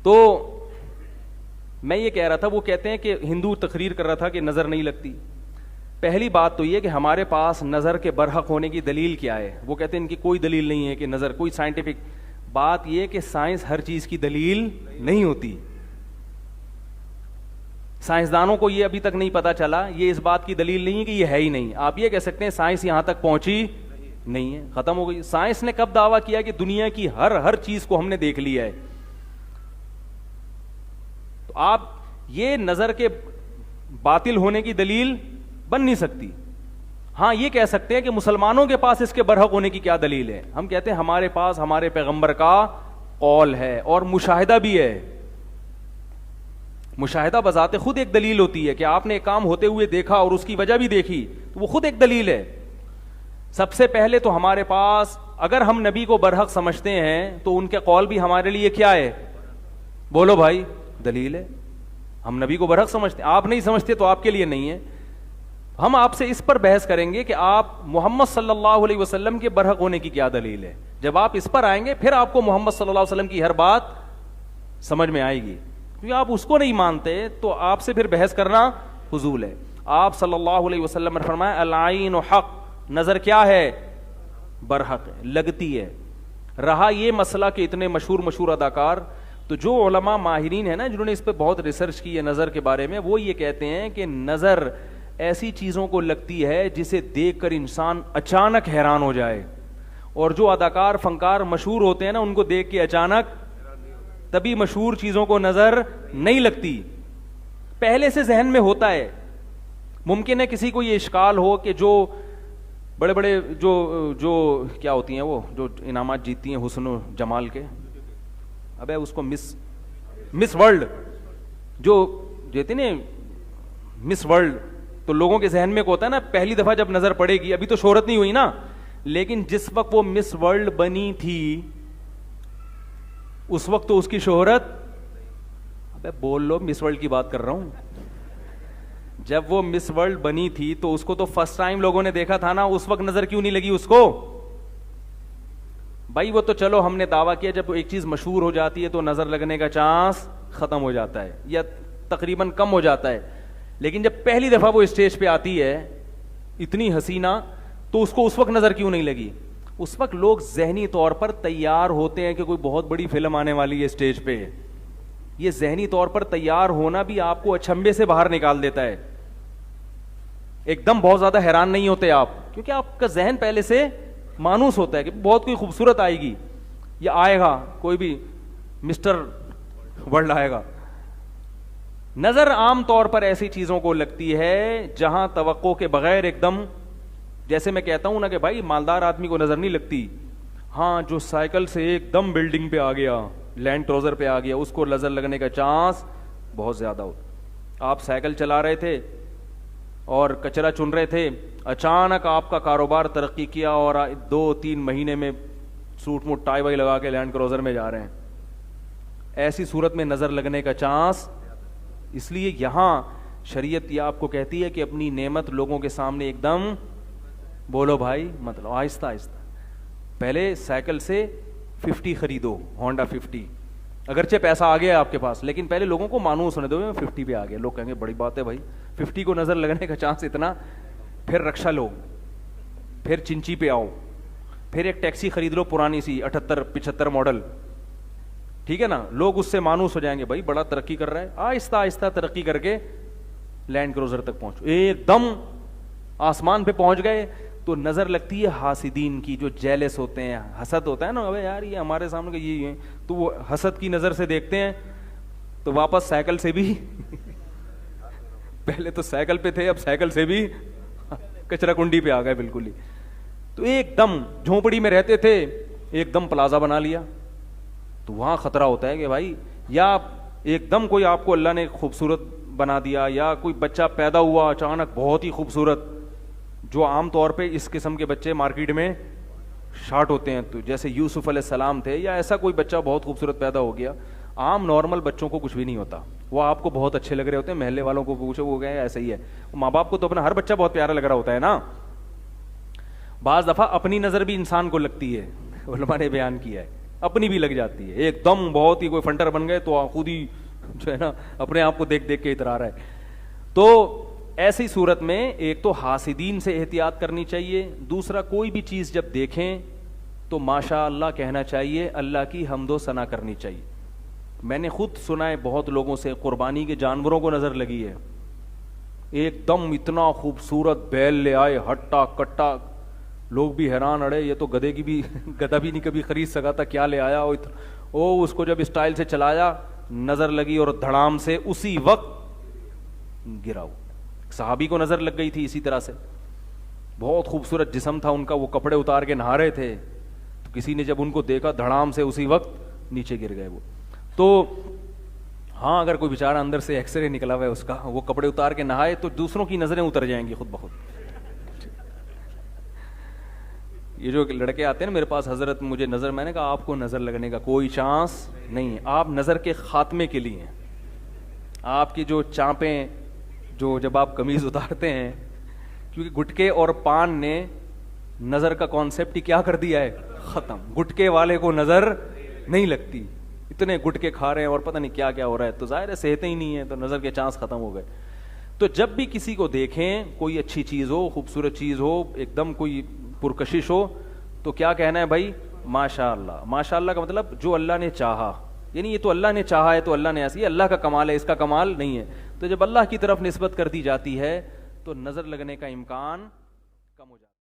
تو میں یہ کہہ رہا تھا, وہ کہتے ہیں کہ ہندو تقریر کر رہا تھا کہ نظر نہیں لگتی. پہلی بات تو یہ کہ ہمارے پاس نظر کے برحق ہونے کی دلیل کیا ہے. وہ کہتے ہیں ان کی کوئی دلیل نہیں ہے کہ نظر, کوئی سائنٹیفک بات یہ کہ سائنس ہر چیز کی دلیل نہیں ہوتی. سائنسدانوں کو یہ ابھی تک نہیں پتا چلا, یہ اس بات کی دلیل نہیں ہے کہ یہ ہے ہی نہیں. آپ یہ کہہ سکتے ہیں سائنس یہاں تک پہنچی نہیں ہے, ختم ہو گئی. سائنس نے کب دعویٰ کیا کہ دنیا کی ہر چیز کو ہم نے دیکھ لیا ہے؟ تو آپ یہ نظر کے باطل ہونے کی دلیل بن نہیں سکتی. ہاں یہ کہہ سکتے ہیں کہ مسلمانوں کے پاس اس کے برحق ہونے کی کیا دلیل ہے. ہم کہتے ہیں ہمارے پاس ہمارے پیغمبر کا قول ہے اور مشاہدہ بھی ہے. مشاہدہ بذات خود ایک دلیل ہوتی ہے کہ آپ نے ایک کام ہوتے ہوئے دیکھا اور اس کی وجہ بھی دیکھی, تو وہ خود ایک دلیل ہے. سب سے پہلے تو ہمارے پاس, اگر ہم نبی کو برحق سمجھتے ہیں تو ان کے قول بھی ہمارے لیے کیا ہے؟ بولو بھائی, دلیل ہے. ہم نبی کو برحق سمجھتے ہیں, آپ نہیں سمجھتے تو آپ کے لیے نہیں ہے. ہم آپ سے اس پر بحث کریں گے کہ آپ محمد صلی اللہ علیہ وسلم کے برحق ہونے کی کیا دلیل ہے. جب آپ اس پر آئیں گے پھر آپ کو محمد صلی اللہ علیہ وسلم کی ہر بات سمجھ میں آئے گی. کیونکہ آپ اس کو نہیں مانتے تو آپ سے پھر بحث کرنا فضول ہے. آپ صلی اللہ علیہ وسلم نے فرمایا العین حق, نظر کیا ہے؟ برحق ہے, لگتی ہے. رہا یہ مسئلہ کہ اتنے مشہور اداکار, تو جو علماء ماہرین ہیں نا جنہوں نے اس پہ بہت ریسرچ کی ہے نظر کے بارے میں, وہ یہ کہتے ہیں کہ نظر ایسی چیزوں کو لگتی ہے جسے دیکھ کر انسان اچانک حیران ہو جائے. اور جو اداکار فنکار مشہور ہوتے ہیں نا, ان کو دیکھ کے اچانک تبھی مشہور چیزوں کو نظر نہیں لگتی, پہلے سے ذہن میں ہوتا ہے. ممکن ہے کسی کو یہ اشکال ہو کہ جو بڑے بڑے جو کیا ہوتی ہیں وہ جو انعامات جیتتی ہیں حسن و جمال کے, ابے اس کو مس ورلڈ جو دیتے نا مس ورلڈ, تو لوگوں کے ذہن میں کو ہوتا ہے نا پہلی دفعہ جب نظر پڑے گی, ابھی تو شہرت نہیں ہوئی نا, لیکن جس وقت وہ مس ورلڈ بنی تھی اس وقت تو اس کی شہرت, ابے بول لو مس ورلڈ کی بات کر رہا ہوں. جب وہ مس ورلڈ بنی تھی تو اس کو تو فرسٹ ٹائم لوگوں نے دیکھا تھا نا, اس وقت نظر کیوں نہیں لگی اس کو؟ بھائی وہ تو چلو ہم نے دعویٰ کیا جب ایک چیز مشہور ہو جاتی ہے تو نظر لگنے کا چانس ختم ہو جاتا ہے یا تقریباً کم ہو جاتا ہے. لیکن جب پہلی دفعہ وہ اسٹیج پہ آتی ہے اتنی حسینہ, تو اس کو اس وقت نظر کیوں نہیں لگی؟ اس وقت لوگ ذہنی طور پر تیار ہوتے ہیں کہ کوئی بہت بڑی فلم آنے والی ہے اسٹیج پہ. یہ ذہنی طور پر تیار ہونا بھی آپ کو اچھمبے سے باہر نکال دیتا ہے. ایک دم بہت زیادہ حیران نہیں ہوتے آپ, کیونکہ آپ کا ذہن پہلے سے مانوس ہوتا ہے کہ بہت کوئی خوبصورت آئے گی یا آئے گا, کوئی بھی مسٹر ورلڈ آئے گا. نظر عام طور پر ایسی چیزوں کو لگتی ہے جہاں توقع کے بغیر ایک دم, جیسے میں کہتا ہوں نا کہ بھائی مالدار آدمی کو نظر نہیں لگتی, ہاں جو سائیکل سے ایک دم بلڈنگ پہ آ گیا, لینڈ کروزر پہ آ گیا, اس کو نظر لگنے کا چانس بہت زیادہ ہوتا. آپ سائیکل چلا رہے تھے اور کچرا چن رہے تھے, اچانک آپ کا کاروبار ترقی کیا اور 2-3 مہینے میں سوٹ موٹ ٹائی وائی لگا کے لینڈ کروزر میں جا رہے ہیں. ایسی صورت میں نظر لگنے کا چانس, اس لیے یہاں شریعت یہ آپ کو کہتی ہے کہ اپنی نعمت لوگوں کے سامنے ایک دم, بولو بھائی مطلب آہستہ آہستہ, پہلے سائیکل سے 50 خریدو, ہونڈا 50, اگرچہ پیسہ آ گیا آپ کے پاس, لیکن پہلے لوگوں کو مانوس ہونے دو 50 پہ آ گیا. لوگ کہیں گے بڑی بات ہے بھائی 50 کو نظر لگنے کا چانس اتنا, پھر رکشا لو, پھر چنچی پہ آؤ, پھر ایک ٹیکسی خرید لو پرانی سی 78-75 ماڈل, ٹھیک ہے نا, لوگ اس سے مانوس ہو جائیں گے بھائی بڑا ترقی کر رہا ہے. آہستہ آہستہ ترقی کر کے لینڈ کروزر تک پہنچو, ایک دم آسمان پہ پہنچ گئے, تو نظر لگتی ہے حاسدین کی, جو جیلس ہوتے ہیں, حسد ہوتا ہے نا, ابے یار یہ ہمارے سامنے یہ ہے, تو وہ حسد کی نظر سے دیکھتے ہیں, تو واپس سائیکل سے بھی پہلے تو سائیکل پہ تھے, اب سائیکل سے بھی کچرا کنڈی پہ آ گئے بالکل ہی. تو ایک دم جھونپڑی میں رہتے تھے, ایک دم پلازا بنا لیا, تو وہاں خطرہ ہوتا ہے کہ بھائی یا ایک دم کوئی آپ کو اللہ نے خوبصورت بنا دیا, یا کوئی بچہ پیدا ہوا اچانک بہت ہی خوبصورت, جو عام طور پہ اس قسم کے بچے مارکیٹ میں شارٹ ہوتے ہیں, تو جیسے یوسف علیہ السلام تھے, یا ایسا کوئی بچہ بہت خوبصورت پیدا ہو گیا. عام نارمل بچوں کو کچھ بھی نہیں ہوتا, وہ آپ کو بہت اچھے لگ رہے ہوتے ہیں, محلے والوں کو پوچھو وہ گئے ایسا ہی ہے. ماں باپ کو تو اپنا ہر بچہ بہت پیارا لگ رہا ہوتا ہے نا. بعض دفعہ اپنی نظر بھی انسان کو لگتی ہے, علماء نے بیان کیا ہے اپنی بھی لگ جاتی ہے ایک دم, بہت ہی کوئی فنٹر بن گئے تو خود ہی جو ہے نا اپنے آپ کو دیکھ دیکھ کے اترا رہا ہے. تو ایسی صورت میں ایک تو حاسدین سے احتیاط کرنی چاہیے, دوسرا کوئی بھی چیز جب دیکھیں تو ماشاء اللہ کہنا چاہیے, اللہ کی حمد و ثنا کرنی چاہیے. میں نے خود سنا ہے بہت لوگوں سے, قربانی کے جانوروں کو نظر لگی ہے, ایک دم اتنا خوبصورت بیل لے آئے ہٹا کٹا, لوگ بھی حیران, اڑے یہ تو گدھے کی بھی گدھا بھی نہیں کبھی خرید سکا تھا, کیا لے آیا او, اس کو جب اسٹائل سے چلایا نظر لگی اور دھڑام سے اسی وقت گرا. صحابی کو نظر لگ گئی تھی اسی طرح سے, بہت خوبصورت جسم تھا ان کا, وہ کپڑے اتار کے نہا رہے تھے, تو کسی نے جب ان کو دیکھا دھڑام سے اسی وقت نیچے گر گئے وہ. تو ہاں اگر کوئی بیچارہ اندر سے ایکس رے نکلا ہوا ہے اس کا, وہ کپڑے اتار کے نہائے تو دوسروں کی نظریں اتر جائیں گی خود بخود. یہ جو لڑکے آتے ہیں نا میرے پاس, حضرت مجھے نظر, میں نے کہا آپ کو نظر لگنے کا کوئی چانس نہیں ہے, آپ نظر کے خاتمے کے لیے ہیں. آپ کی جو چانپیں, جو جب آپ قمیض اتارتے ہیں, کیونکہ گٹکے اور پان نے نظر کا کانسیپٹ ہی کیا کر دیا ہے, ختم. گٹکے والے کو نظر نہیں لگتی, اتنے گٹکے کھا رہے ہیں اور پتہ نہیں کیا کیا ہو رہا ہے, تو ظاہر ہے صحتیں ہی نہیں ہے, تو نظر کے چانس ختم ہو گئے. تو جب بھی کسی کو دیکھیں, کوئی اچھی چیز ہو, خوبصورت چیز ہو, ایک دم کوئی پرکشش ہو, تو کیا کہنا ہے بھائی, ماشاء اللہ. ماشاء اللہ کا مطلب جو اللہ نے چاہا, یعنی یہ تو اللہ نے چاہا ہے تو اللہ نے ایسی, اللہ کا کمال ہے, اس کا کمال نہیں ہے. تو جب اللہ کی طرف نسبت کر دی جاتی ہے تو نظر لگنے کا امکان کم ہو جاتا ہے.